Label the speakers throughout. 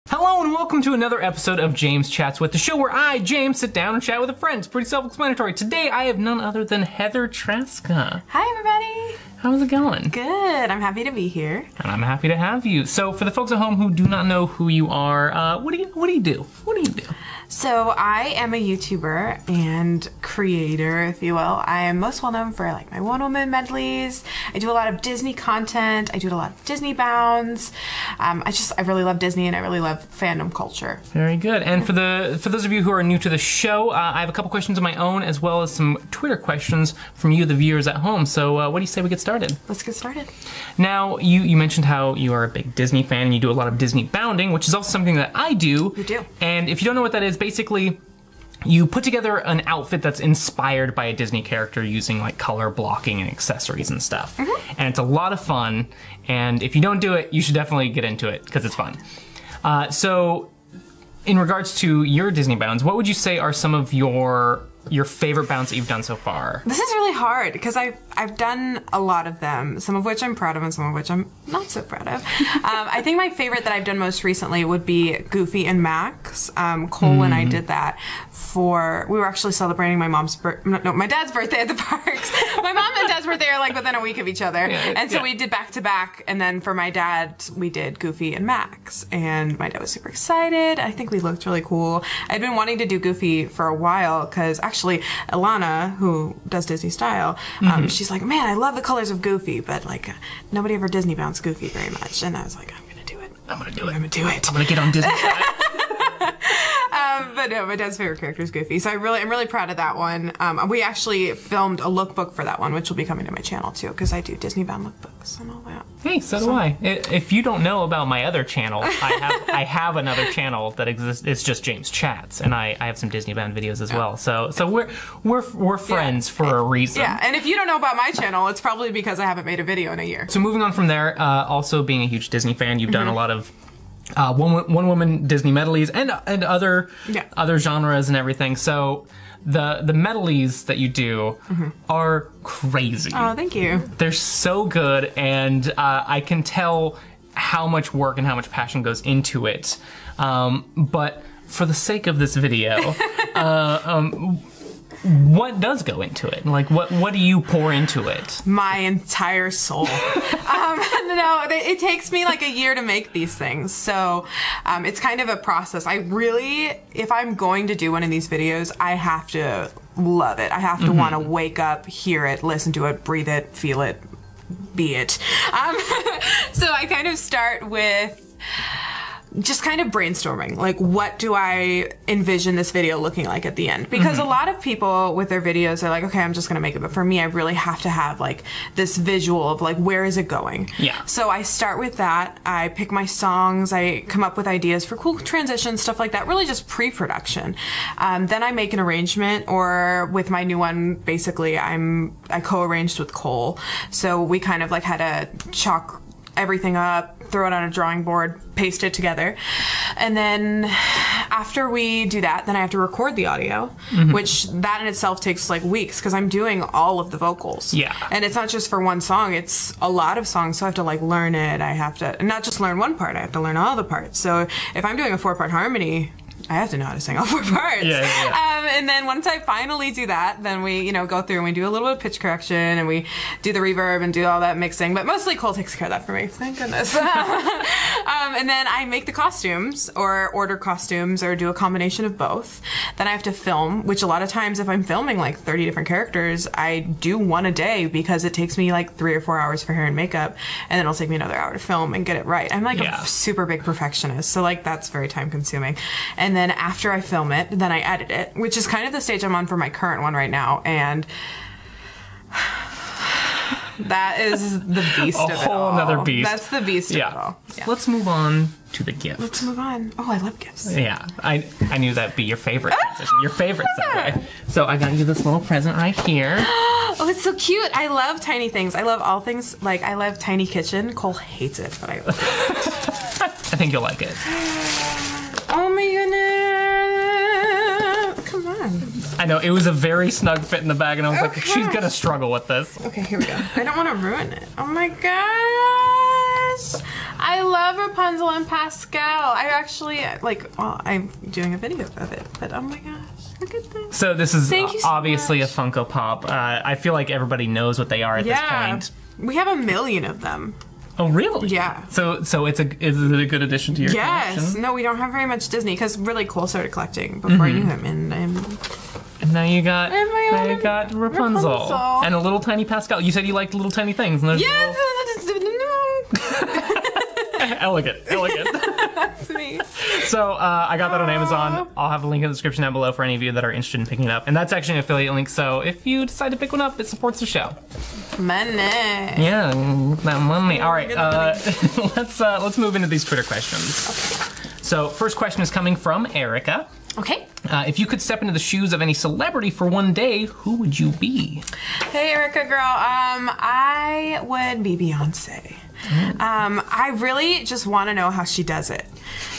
Speaker 1: Hello and welcome to another episode of James Chats With, the show where I, James, sit down and chat with a friend. It's pretty self-explanatory. Today I have none other than Heather Traska.
Speaker 2: Hi everybody!
Speaker 1: How's it going?
Speaker 2: Good, I'm happy to be here.
Speaker 1: And I'm happy to have you. So for the folks at home who do not know who you are, what do you do?
Speaker 2: So I am a YouTuber and creator, if you will. I am most well known for like my one-woman medleys. I do a lot of Disney content. I do a lot of Disneybounds. I really love Disney and I really love fandom culture.
Speaker 1: Very good. And for those of you who are new to the show, I have a couple questions of my own as well as some Twitter questions from you, the viewers at home. So what do you say we get started?
Speaker 2: Let's get started.
Speaker 1: Now, you mentioned how you are a big Disney fan and you do a lot of Disney bounding, which is also something that I do.
Speaker 2: You do.
Speaker 1: And if you don't know what that is, basically, you put together an outfit that's inspired by a Disney character using like color blocking and accessories and stuff. Mm-hmm. And it's a lot of fun. And if you don't do it, you should definitely get into it because it's fun. So in regards to your Disney bounds, what would you say are some of your favorite bounds that you've done so far?
Speaker 2: This is really hard because I've done a lot of them, some of which I'm proud of and some of which I'm not so proud of. I think my favorite that I've done most recently would be Goofy and Max. Cole and I did that we were actually celebrating my dad's birthday at the parks. My mom and dad's birthday are like within a week of each other. Yeah, and so we did back to back, and then for my dad, we did Goofy and Max. And my dad was super excited. I think we looked really cool. I'd been wanting to do Goofy for a while because actually Alana, who does Disney style, she's like, man, I love the colors of Goofy, but like nobody ever Disney bounds Goofy very much. And I was like, I'm gonna do it. I'm gonna get on Disney. But no, my dad's favorite character is Goofy, so I'm really proud of that one. We actually filmed a lookbook for that one, which will be coming to my channel too, because I do Disneybound lookbooks and all that.
Speaker 1: Hey, so do I. If you don't know about my other channel, I have another channel that exists. It's just James Chats, and I have some Disneybound videos as well. So we're friends for a reason.
Speaker 2: Yeah, and if you don't know about my channel, it's probably because I haven't made a video in a year.
Speaker 1: So moving on from there, also being a huge Disney fan, you've done a lot of one-woman Disney medleys and other genres and everything. So the medleys that you do are crazy.
Speaker 2: Oh, thank you.
Speaker 1: They're so good, and I can tell how much work and how much passion goes into it. But for the sake of this video, what does go into it? Like, what do you pour into it?
Speaker 2: My entire soul. No, it takes me like a year to make these things. So it's kind of a process. If I'm going to do one of these videos, I have to love it. I have to want to wake up, hear it, listen to it, breathe it, feel it, be it. So I kind of start with just kind of brainstorming, like what do I envision this video looking like at the end? Because a lot of people with their videos are like, okay, I'm just gonna make it, but for me, I really have to have like this visual of like, where is it going? Yeah. So I start with that, I pick my songs, I come up with ideas for cool transitions, stuff like that, really just pre-production. Then I make an arrangement, or with my new one, basically I co-arranged with Cole. So we kind of like had to chalk everything up, throw it on a drawing board, paste it together. And then after we do that, then I have to record the audio, which that in itself takes like weeks because I'm doing all of the vocals. Yeah. And it's not just for one song, it's a lot of songs. So I have to like learn it. I have to not just learn one part, I have to learn all the parts. So if I'm doing a 4-part harmony, I have to know how to sing all 4 parts. And then once I finally do that, then we, go through and we do a little bit of pitch correction and we do the reverb and do all that mixing. But mostly Cole takes care of that for me. Thank goodness. And then I make the costumes or order costumes or do a combination of both. Then I have to film, which a lot of times if I'm filming like 30 different characters, I do one a day because it takes me like 3 or 4 hours for hair and makeup. And then it'll take me another hour to film and get it right. I'm like a super big perfectionist. So like that's very time consuming. And then after I film it, then I edit it, which is kind of the stage I'm on for my current one right now. And that is the beast of it all.
Speaker 1: A whole nother beast.
Speaker 2: That's the beast of it all.
Speaker 1: Yeah. Let's move on to the gift.
Speaker 2: Let's move on. Oh, I love gifts.
Speaker 1: Yeah, I knew that'd be your favorite transition, your favorite segue. So I got you this little present right here.
Speaker 2: Oh, it's so cute. I love tiny things. I love all things. Like, I love Tiny Kitchen. Cole hates it, but I love it.
Speaker 1: I think you'll like it.
Speaker 2: Oh my goodness. Come on.
Speaker 1: I know, it was a very snug fit in the bag, and I was like, she's gonna struggle with this.
Speaker 2: Okay, here we go. I don't want to ruin it. Oh my god. gosh. I love Rapunzel and Pascal. I actually, like, well, I'm doing a video of it, but oh my gosh. Look at this.
Speaker 1: So this is
Speaker 2: so
Speaker 1: obviously
Speaker 2: much.
Speaker 1: a Funko Pop. I feel like everybody knows what they are at this point.
Speaker 2: We have 1 million of them.
Speaker 1: Oh, really?
Speaker 2: Yeah.
Speaker 1: So is it a good addition to your collection?
Speaker 2: No, we don't have very much Disney because really Cole started collecting before I knew him, and
Speaker 1: now you got Rapunzel.
Speaker 2: Rapunzel
Speaker 1: And a little tiny Pascal. You said you liked little tiny things. And there's elegant.
Speaker 2: That's me.
Speaker 1: So I got that on Amazon. I'll have a link in the description down below for any of you that are interested in picking it up. And that's actually an affiliate link, so if you decide to pick one up, it supports the show.
Speaker 2: Money.
Speaker 1: Yeah, that money. All right, let's move into these Twitter questions.
Speaker 2: Okay.
Speaker 1: So first question is coming from Erica.
Speaker 2: Okay.
Speaker 1: If you could step into the shoes of any celebrity for one day, who would you be?
Speaker 2: Hey, Erica girl. I would be Beyonce. I really just want to know how she does it.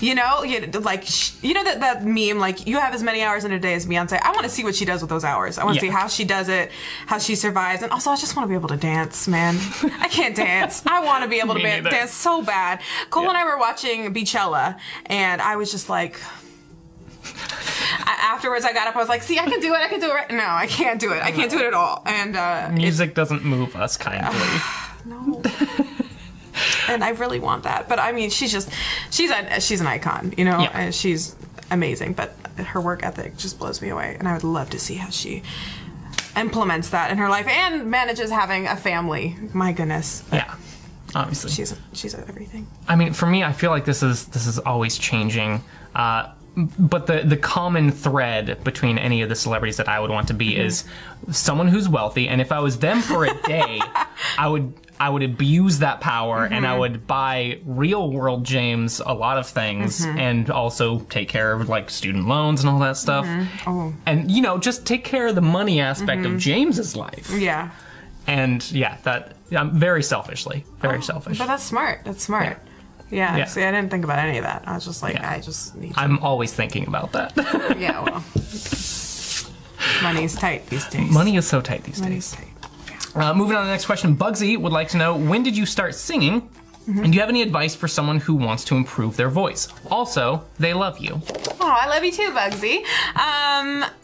Speaker 2: You know, that meme, like, you have as many hours in a day as Beyonce. I want to see what she does with those hours. I want to see how she does it, how she survives, and also I just want to be able to dance, man. I can't dance. I want to be able to dance so bad. Cole and I were watching Beachella, and I was just like... Afterwards, I got up. I was like, "See, I can do it. I can do it." Right. No, I can't do it. I can't do it at all. And
Speaker 1: music doesn't move us kindly.
Speaker 2: No. And I really want that. But I mean, she's an icon, you know.
Speaker 1: Yeah.
Speaker 2: And she's amazing. But her work ethic just blows me away. And I would love to see how she implements that in her life and manages having a family. My goodness.
Speaker 1: Yeah. Obviously.
Speaker 2: She's everything.
Speaker 1: I mean, for me, I feel like this is always changing. But the common thread between any of the celebrities that I would want to be is someone who's wealthy, and if I was them for a day, I would abuse that power and I would buy real world James a lot of things and also take care of like student loans and all that stuff. And you know, just take care of the money aspect of James's life.
Speaker 2: Yeah.
Speaker 1: And yeah, that very selfish.
Speaker 2: But that's smart. That's smart. Yeah, see, I didn't think about any of that. I was just like, I just need to.
Speaker 1: I'm always thinking about that.
Speaker 2: Yeah, well. Money's tight these days.
Speaker 1: Money is so tight these days.
Speaker 2: Money's tight.
Speaker 1: Yeah. Moving on to the next question. Bugsy would like to know, when did you start singing? And do you have any advice for someone who wants to improve their voice? Also, they love you.
Speaker 2: Oh, I love you too, Bugsy.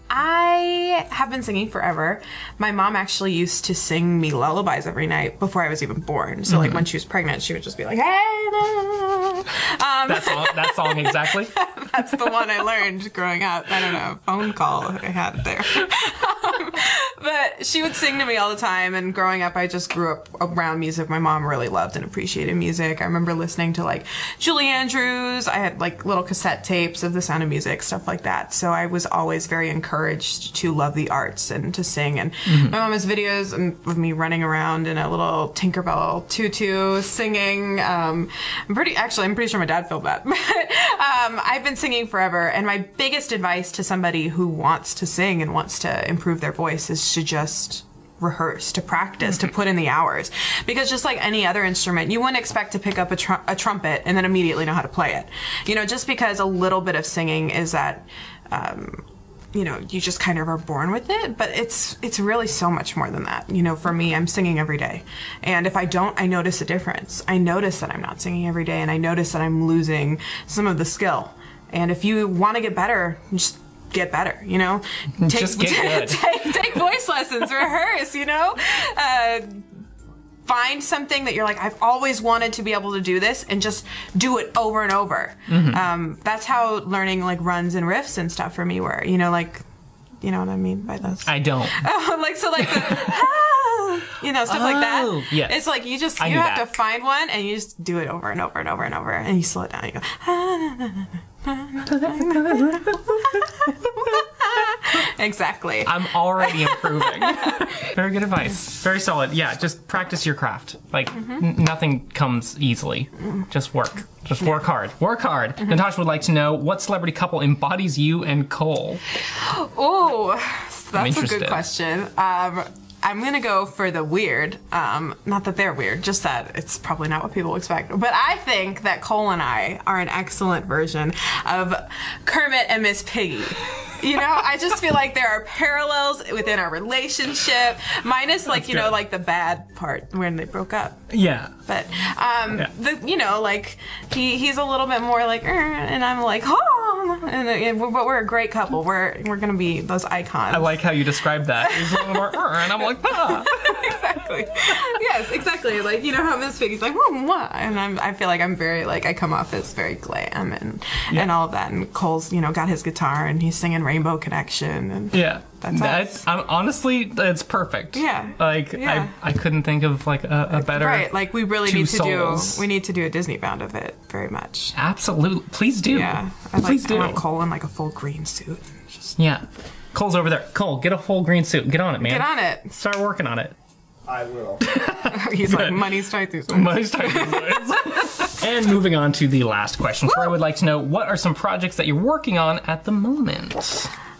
Speaker 2: I have been singing forever. My mom actually used to sing me lullabies every night before I was even born. So like when she was pregnant, she would just be like, hey, no.
Speaker 1: That song exactly?
Speaker 2: That's the one I learned growing up. I don't know, phone call I had there. But she would sing to me all the time, and growing up, I just grew up around music. My mom really loved and appreciated music. I remember listening to like Julie Andrews. I had like little cassette tapes of The Sound of Music, stuff like that. So I was always very encouraged to love the arts and to sing. And my mom has videos of me running around in a little Tinkerbell tutu singing. I'm pretty sure my dad filmed that. But I've been singing forever, and my biggest advice to somebody who wants to sing and wants to improve their voice is to just rehearse, to practice, to put in the hours. Because just like any other instrument, you wouldn't expect to pick up a trumpet and then immediately know how to play it. You know, just because a little bit of singing is that, you know, you just kind of are born with it, but it's really so much more than that. You know, for me, I'm singing every day. And if I don't, I notice a difference. I notice that I'm not singing every day, and I notice that I'm losing some of the skill. And if you want to get better, just get better, you know?
Speaker 1: Just get good.
Speaker 2: Take voice lessons, rehearse, you know? Find something that you're like, I've always wanted to be able to do this, and just do it over and over. That's how learning like runs and riffs and stuff for me were, you know, like, you know what I mean by this?
Speaker 1: I don't.
Speaker 2: Like, so like the, you know, stuff like that.
Speaker 1: Yes.
Speaker 2: It's like you have to find one, and you just do it over and over and over and over, and you slow it down, and you go, exactly.
Speaker 1: I'm already improving. Very good advice. Very solid. Yeah, just practice your craft. Like, nothing comes easily. Just work. Just work hard. Work hard. Natasha would like to know, what celebrity couple embodies you and Cole?
Speaker 2: Oh, that's a good question. I'm gonna go for the weird. Not that they're weird, just that it's probably not what people expect. But I think that Cole and I are an excellent version of Kermit and Miss Piggy. You know, I just feel like there are parallels within our relationship, minus like, you know, like the bad part when they broke up.
Speaker 1: Yeah.
Speaker 2: But, you know, like he's a little bit more like, and I'm like, oh, but we're a great couple. We're gonna be those icons.
Speaker 1: I like how you described that. He's a little more, and I'm like, ah.
Speaker 2: Exactly. Yes, exactly. Like, you know how Miss Piggy's like, what? And I feel like I'm very, like, I come off as very glam and all of that. And Cole's, you know, got his guitar and he's singing Rainbow Connection. And that's honestly,
Speaker 1: it's perfect.
Speaker 2: Yeah.
Speaker 1: Like, I couldn't think of, like, a better
Speaker 2: Right, like, we really need to
Speaker 1: souls.
Speaker 2: we need to do a Disneybound of it very much.
Speaker 1: Absolutely. Please do.
Speaker 2: Yeah.
Speaker 1: Please do.
Speaker 2: I want Cole in, like, a full green suit.
Speaker 1: Yeah. Cole's over there. Cole, get a full green suit. Get on it, man.
Speaker 2: Get on it.
Speaker 1: Start working on it.
Speaker 3: I will.
Speaker 2: He's like, money's tight these days.
Speaker 1: Money's tight these days. And moving on to the last question, where I would like to know, what are some projects that you're working on at the moment?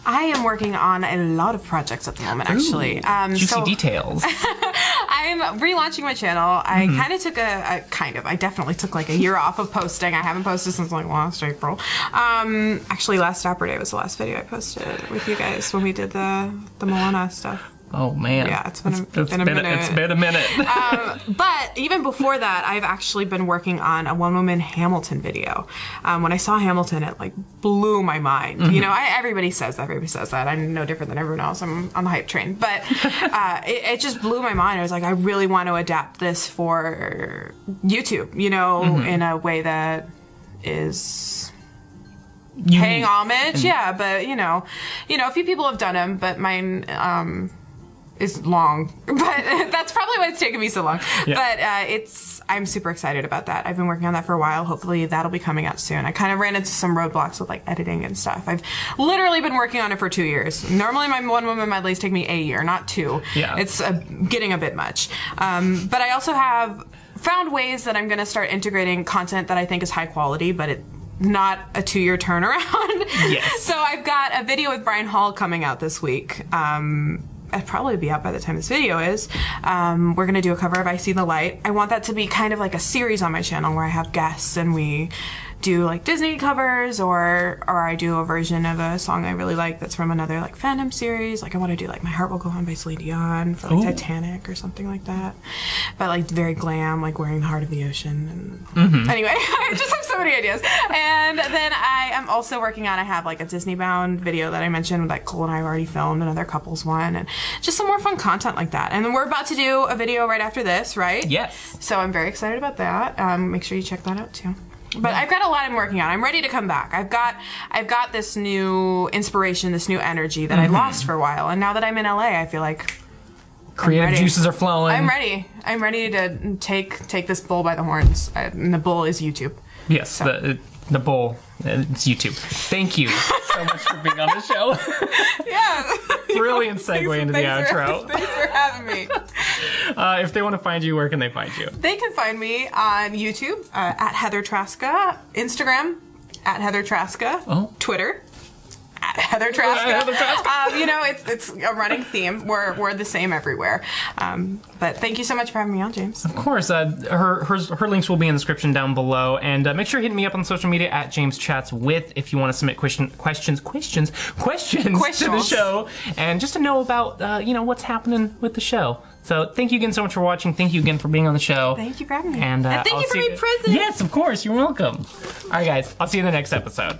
Speaker 2: I am working on a lot of projects at the moment, actually.
Speaker 1: Juicy details.
Speaker 2: I'm relaunching my channel. I kind of took I definitely took like a year off of posting. I haven't posted since like last April. Actually, last Dapper Day was the last video I posted with you guys when we did the Moana stuff.
Speaker 1: Oh man.
Speaker 2: Yeah, it's been a minute.
Speaker 1: It's been a minute.
Speaker 2: But even before that, I've actually been working on a one-woman Hamilton video. When I saw Hamilton, it like blew my mind. You know, everybody says that. I'm no different than everyone else. I'm on the hype train. But it just blew my mind. I was like, I really want to adapt this for YouTube, you know, in a way that is paying homage. Yeah, but you know, a few people have done them, but mine is long, but that's probably why it's taken me so long. Yeah. But I'm super excited about that. I've been working on that for a while. Hopefully that'll be coming out soon. I kind of ran into some roadblocks with like editing and stuff. I've literally been working on it for 2 years. Normally my one-woman medleys take me a year, not 2. Yeah. It's getting a bit much. But I also have found ways that I'm going to start integrating content that I think is high quality, but it not a 2-year turnaround. Yes. So I've got a video with Brian Hall coming out this week. It'll probably be out by the time this video is. We're going to do a cover of I See the Light. I want that to be kind of like a series on my channel where I have guests and we do like Disney covers, or I do a version of a song I really like that's from another like fandom series. Like I want to do like My Heart Will Go On by Celine Dion for like Titanic or something like that. But like very glam, like Wearing the Heart of the Ocean. And anyway, I just have so many ideas. And then I am also working on, I have like a Disneybound video that I mentioned that Cole and I have already filmed, another couples one, and just some more fun content like that. And then we're about to do a video right after this, right? Yes. So I'm very excited about that. Make sure you check that out too. But I've got a lot I'm working on. I'm ready to come back. I've got this new inspiration, this new energy that I lost for a while, and now that I'm in LA, I feel like
Speaker 1: creative juices are flowing.
Speaker 2: I'm ready. I'm ready to take this bull by the horns, and the bull is YouTube.
Speaker 1: Yes, so. The bull. It's YouTube. Thank you so much for being on the show. Yeah. Brilliant segue into the outro.
Speaker 2: Thanks for having me.
Speaker 1: If they want to find you, where can they find you?
Speaker 2: They can find me on YouTube at Heather Traska, Instagram at Heather Traska, Twitter at Heather Traska. You know, it's a running theme. We're the same everywhere. But thank you so much for having me on, James.
Speaker 1: Of course. Her links will be in the description down below. And make sure you hit me up on social media at JamesChats with if you want to submit questions to the show. And just to know about, you know, what's happening with the show. So thank you again so much for watching. Thank you again for being on the show.
Speaker 2: Thank you for having me.
Speaker 1: And
Speaker 2: thank you for being present.
Speaker 1: Yes, of course. You're welcome. All right, guys. I'll see you in the next episode.